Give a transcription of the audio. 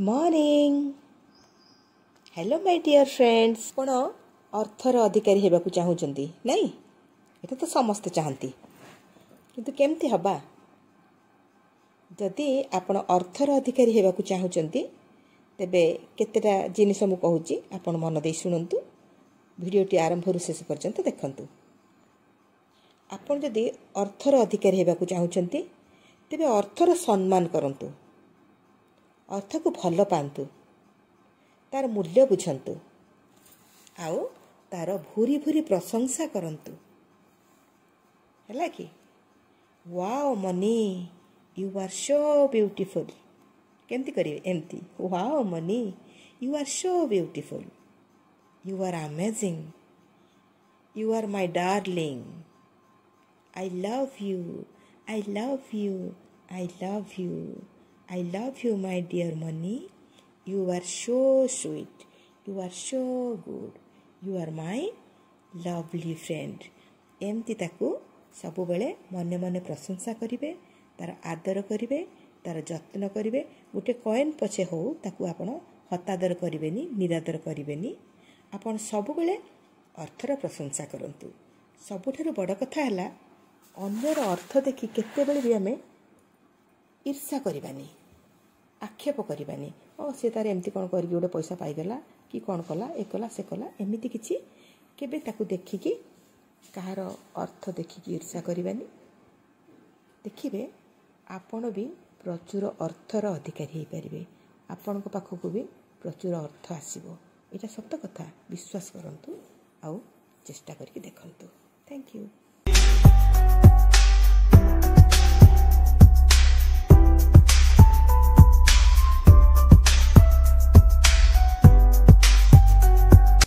Morning hello my dear friends कोण अर्थर अधिकारी हेबाकु चाहूचंती नहीं एटा तो समस्त चाहती किंतु केमती हबा जदि आपण अर्थर अधिकारी हेबाकु चाहूचंती तेबे केतेटा जिनिस मु कहूची आपण मन दे सुनंतु भिडियोटी आरंभ रु शेष पर्यंत देखंतु। आपण जदि अर्थर अधिकारी हेबाकु चाहूचंती तेबे अर्थर सम्मान करंतु, अर्थ को भल पांतु, तार मूल्य बुझंतु, आउ तार भूरी भूरी प्रशंसा करंतु। हैला कि wow Mani you are so beautiful केमती करिवे एमती wow Mani you are so beautiful, you are amazing, you are my darling, I love you, I love you, I love you, I love you my dear money, you are so sweet, you are so good, you are my lovely friend। एमती ताकू सबु बेले मने मने प्रशंसा करिवे, तार आदर करिवे, तार जत्न करिवे। गोटे कॉइन पछे हो ताकू आपण हतादर करिवेनी, निरादर करिवेनी। आपण सबु बेले अर्थर प्रशंसा करंतु। सबुठारु बड़ कथा हला अन्यर अर्थ देखि केते बेले भी हमें ईर्षा करबानी, आक्षेप करबानी। से तार एमती कौन कर गोटे पैसा पाईगला कि कौन कला ए कला से कला एमती किसी केबे ताकू देखिकी कहार अर्थ देखिकी ईर्षा करबानी। देखिबे आपण भी प्रचुर अर्थर अधिकारी हो पारिबे, आपण को पाखकू भी प्रचुर अर्थ आसीबो। एटा सत्य कथा, विश्वास करंतु आउ चेष्टा करके देखंतु। Thank you.